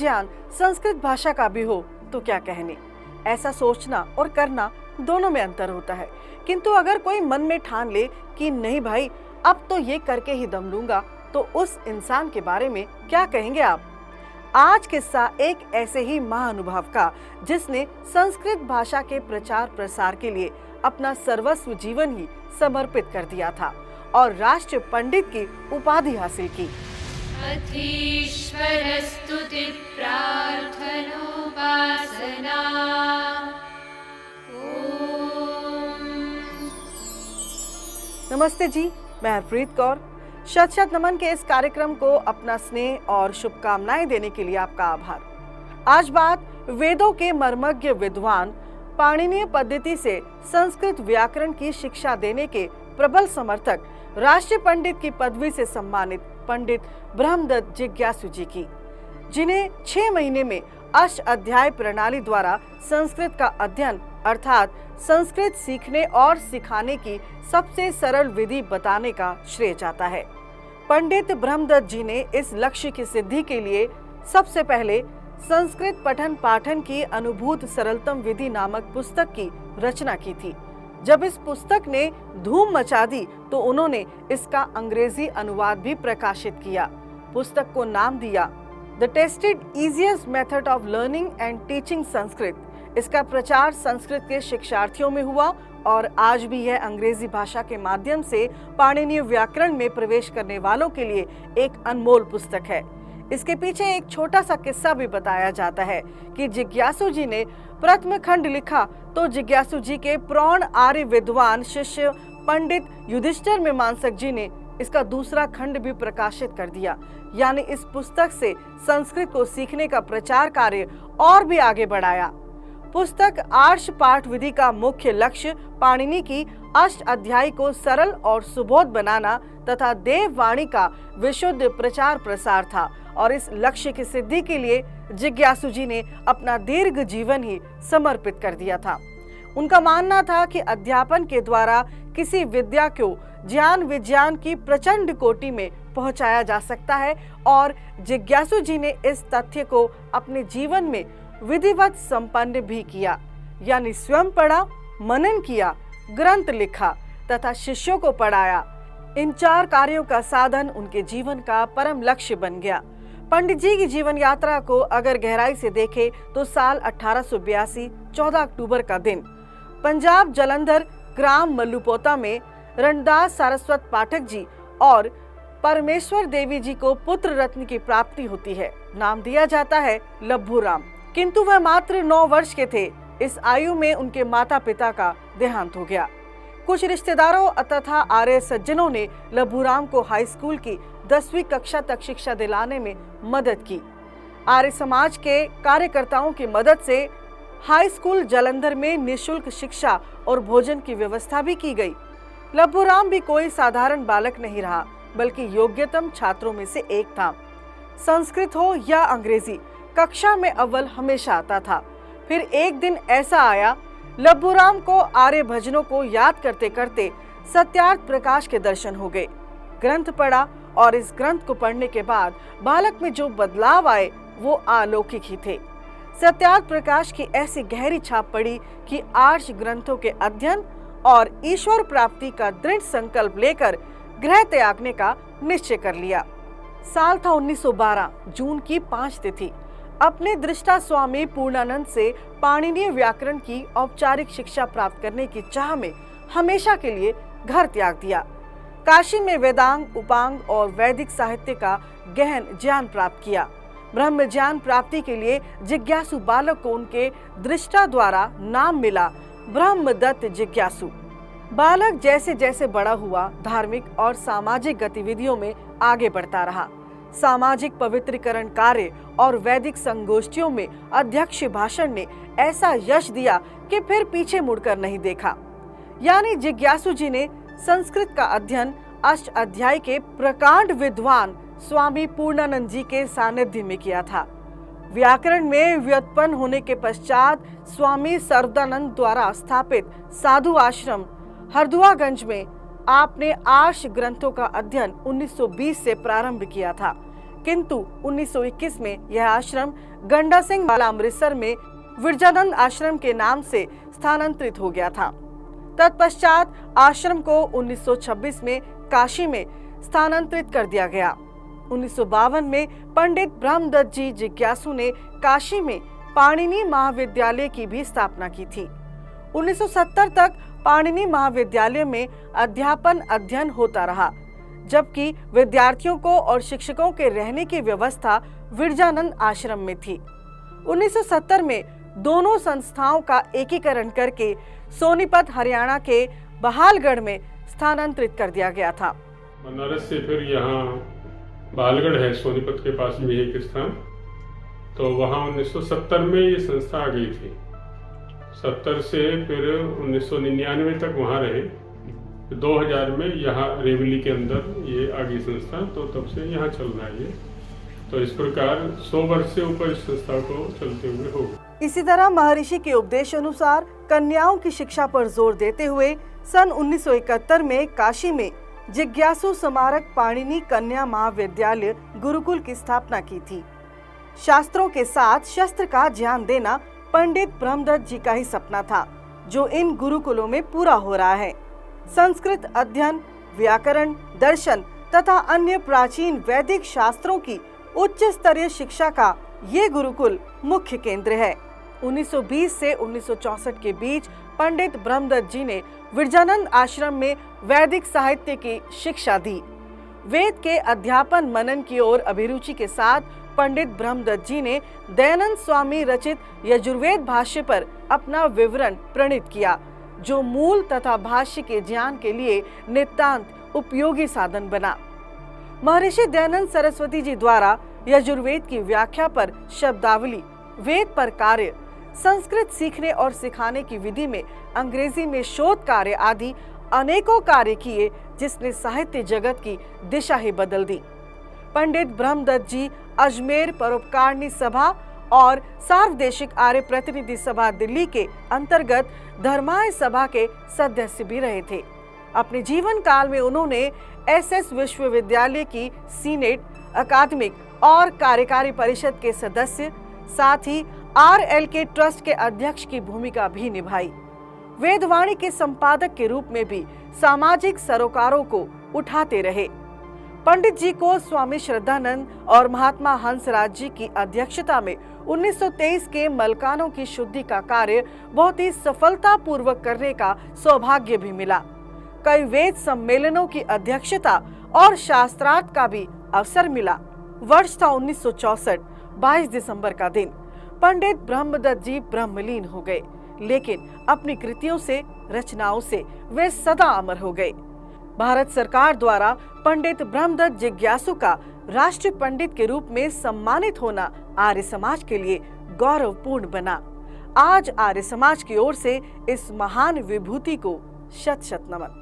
ज्ञान संस्कृत भाषा का भी हो तो क्या कहने। ऐसा सोचना और करना दोनों में अंतर होता है। किंतु अगर कोई मन में ठान ले कि नहीं भाई अब तो ये करके ही दम लूंगा, तो उस इंसान के बारे में क्या कहेंगे आप। आज किस्सा एक ऐसे ही महानुभाव का जिसने संस्कृत भाषा के प्रचार प्रसार के लिए अपना सर्वस्व जीवन ही समर्पित कर दिया था और राष्ट्र पंडित की उपाधि हासिल की। अधीश्वर स्तुति प्रार्थनोपासना। नमस्ते जी, मैं हरप्रीत कौर। शत शत नमन के इस कार्यक्रम को अपना स्नेह और शुभकामनाएं देने के लिए आपका आभार। आज बात वेदों के मर्मज्ञ विद्वान, पाणिनीय पद्धति से संस्कृत व्याकरण की शिक्षा देने के प्रबल समर्थक, राष्ट्रीय पंडित की पदवी से सम्मानित पंडित ब्रह्मदत्त जिज्ञासु जी की, जिन्हें 6 महीने में अष्टाध्यायी प्रणाली द्वारा संस्कृत का अध्ययन अर्थात संस्कृत सीखने और सिखाने की सबसे सरल विधि बताने का श्रेय जाता है। पंडित ब्रह्मदत्त जी ने इस लक्ष्य की सिद्धि के लिए सबसे पहले संस्कृत पठन पाठन की अनुभूत सरलतम विधि नामक पुस्तक की रचना की थी। जब इस पुस्तक ने धूम मचा दी तो उन्होंने इसका अंग्रेजी अनुवाद भी प्रकाशित किया। पुस्तक को नाम दिया the tested easiest method of learning and teaching Sanskrit. इसका प्रचार संस्कृत के शिक्षार्थियों में हुआ और आज भी यह अंग्रेजी भाषा के माध्यम से पाणिनीय व्याकरण में प्रवेश करने वालों के लिए एक अनमोल पुस्तक है। इसके पीछे एक छोटा सा किस्सा भी बताया जाता है कि जिज्ञासु जी ने प्रथम खंड लिखा तो जिज्ञासु जी के प्रौढ़ आर्य विद्वान शिष्य पंडित युधिष्ठिर मीमांसक जी ने इसका दूसरा खंड भी प्रकाशित कर दिया। यानी इस पुस्तक से संस्कृत को सीखने का प्रचार कार्य और भी आगे बढ़ाया। पुस्तक आर्ष पाठ विधि का मुख्य लक्ष्य पाणिनि की अष्टाध्यायी को सरल और सुबोध बनाना तथा देववाणी का विशुद्ध प्रचार प्रसार था और इस लक्ष्य की सिद्धि के लिए जिज्ञासु जी ने अपना दीर्घ जीवन ही समर्पित कर दिया था। उनका मानना था कि अध्यापन के द्वारा किसी विद्या को ज्ञान विज्ञान की प्रचंड कोटि में पहुंचाया जा सकता है और जिज्ञासु जी ने इस तथ्य को अपने जीवन में विधिवत संपन्न भी किया। यानी स्वयं पढ़ा, मनन किया, ग्रंथ लिखा तथा शिष्यों को पढ़ाया। इन 4 कार्यों का साधन उनके जीवन का परम लक्ष्य बन गया। पंडित जी की जीवन यात्रा को अगर गहराई से देखें तो साल 1882 14 अक्टूबर का दिन पंजाब जलंधर ग्राम मल्लुपोता में रणदास सारस्वत पाठक जी और परमेश्वर देवी जी को पुत्र रत्न की प्राप्ति होती है। नाम दिया जाता है लभू राम, किंतु वह मात्र 9 वर्ष के थे। इस आयु में उनके माता पिता का देहांत हो गया। कुछ रिश्तेदारों तथा आर्य सज्जनों ने लभूराम को हाई स्कूल की 10वीं कक्षा तक शिक्षा दिलाने में मदद की। आर्य समाज के कार्यकर्ताओं की मदद से हाई स्कूल जलंधर में निःशुल्क शिक्षा और भोजन की व्यवस्था भी की गई। लभूराम भी कोई साधारण बालक नहीं रहा, बल्कि योग्यतम छात्रों में से एक था। संस्कृत हो या अंग्रेजी, कक्षा में अव्वल हमेशा आता था। फिर एक दिन ऐसा आया, लभूराम को आर्य भजनों को याद करते करते सत्यार्थ प्रकाश के दर्शन हो गए। ग्रंथ पढ़ा और इस ग्रंथ को पढ़ने के बाद बालक में जो बदलाव आए वो अलौकिक ही थे। सत्यार्थ प्रकाश की ऐसी गहरी छाप पड़ी कि आर्ष ग्रंथों के अध्ययन और ईश्वर प्राप्ति का दृढ़ संकल्प लेकर गृह त्यागने का निश्चय कर लिया। साल था 1912, जून की 5 तिथि। अपने दृष्टा स्वामी पूर्णानंद से पाणिनीय व्याकरण की औपचारिक शिक्षा प्राप्त करने की चाह में हमेशा के लिए घर त्याग दिया। काशी में वेदांग, उपांग और वैदिक साहित्य का गहन ज्ञान प्राप्त किया। ब्रह्म ज्ञान प्राप्ति के लिए जिज्ञासु बालक को उनके दृष्टा द्वारा नाम मिला ब्रह्मदत्त जिज्ञासु। बालक जैसे जैसे बड़ा हुआ, धार्मिक और सामाजिक गतिविधियों में आगे बढ़ता रहा। सामाजिक पवित्रीकरण कार्य और वैदिक संगोष्ठियों में अध्यक्ष भाषण ने ऐसा यश दिया कि फिर पीछे मुड़कर नहीं देखा। यानी जिज्ञासु जी ने संस्कृत का अध्ययन अष्टाध्यायी के प्रकांड विद्वान स्वामी पूर्णानंद जी के सानिध्य में किया था। व्याकरण में व्युत्पन्न होने के पश्चात स्वामी सर्वदानंद द्वारा स्थापित साधु आश्रम हरदुआगंज में आपने आर्ष ग्रंथों का अध्ययन 1920 से प्रारंभ किया था। किंतु 1921 में यह आश्रम गंडा सिंह वाला अमृतसर में विरजानंद आश्रम के नाम से स्थानांतरित हो गया था। तत्पश्चात आश्रम को 1926 में काशी में स्थानांतरित कर दिया गया। 1952 में पंडित ब्रह्मदत्त जी जिज्ञासु ने काशी में पाणिनि महाविद्यालय की भी स्थापना की थी। 1970 तक पाणिनि महाविद्यालय में अध्यापन अध्ययन होता रहा, जबकि विद्यार्थियों को और शिक्षकों के रहने की व्यवस्था विरजानंद आश्रम में थी। 1970 में दोनों संस्थाओं का एकीकरण करके सोनीपत हरियाणा के बहालगढ़ में स्थानांतरित कर दिया गया था। बनारस से फिर यहाँ बहालगढ़ है, सोनीपत के पास में एक स्थान, तो वहाँ 1970 में ये संस्था आ गई थी। 70 से फिर 1999 तक वहाँ रहे। 2000 में यहाँ रेवली के अंदर ये आ गई संस्था, तो तब से यहाँ चल रहा है ये। तो इस प्रकार 100 वर्ष से ऊपर इस संस्था को चलते हुए हो। इसी तरह महर्षि के उपदेश अनुसार कन्याओं की शिक्षा पर जोर देते हुए सन 1971 में काशी में जिज्ञासु स्मारक पाणिनि कन्या महाविद्यालय गुरुकुल की स्थापना की थी। शास्त्रों के साथ शस्त्र का ज्ञान देना पंडित ब्रह्मदत्त जी का ही सपना था, जो इन गुरुकुलों में पूरा हो रहा है। संस्कृत अध्ययन, व्याकरण, दर्शन तथा अन्य प्राचीन वैदिक शास्त्रों की उच्च स्तरीय शिक्षा का ये गुरुकुल मुख्य केंद्र है। 1920 से 1964 के बीच पंडित ब्रह्मदत्त जी ने विरजानंद आश्रम में वैदिक साहित्य की शिक्षा दी। वेद के अध्यापन मनन की ओर अभिरुचि के साथ पंडित ब्रह्मदत्त जी ने दयानंद स्वामी रचित यजुर्वेद भाष्य पर अपना विवरण प्रणीत किया, जो मूल तथा भाष्य के ज्ञान के लिए नितांत उपयोगी साधन बना। महर्षि दयानंद सरस्वती जी द्वारा यजुर्वेद की व्याख्या पर शब्दावली, वेद पर कार्य, संस्कृत सीखने और सिखाने की विधि में अंग्रेजी में शोध कार्य आदि अनेकों कार्य किए, जिसने साहित्य जगत की दिशा ही बदल दी। पंडित ब्रह्मदत्त जी अजमेर परोपकारिणी सभा और सार्वदेशिक आर्य प्रतिनिधि सभा दिल्ली के अंतर्गत धर्माय सभा के सदस्य भी रहे थे। अपने जीवन काल में उन्होंने एसएस विश्वविद्यालय की सीनेट, अकादमिक और कार्यकारी परिषद के सदस्य, साथ ही आरएलके ट्रस्ट के अध्यक्ष की भूमिका भी निभाई। वेदवाणी के संपादक के रूप में भी सामाजिक सरोकारों को उठाते रहे। पंडित जी को स्वामी श्रद्धानंद और महात्मा हंसराज जी की अध्यक्षता में 1923 के मलकानों की शुद्धि का कार्य बहुत ही सफलता पूर्वक करने का सौभाग्य भी मिला। कई वेद सम्मेलनों की अध्यक्षता और शास्त्रार्थ का भी अवसर मिला। वर्ष था 1964, 22 दिसंबर का दिन। पंडित ब्रह्मदत्त जी ब्रह्मलीन हो गए, लेकिन अपनी कृतियों से, रचनाओं से वे सदा अमर हो गए। भारत सरकार द्वारा पंडित ब्रह्मदत्त जिज्ञासु का राष्ट्रीय पंडित के रूप में सम्मानित होना आर्य समाज के लिए गौरवपूर्ण बना। आज आर्य समाज की ओर से इस महान विभूति को शत शत नमन।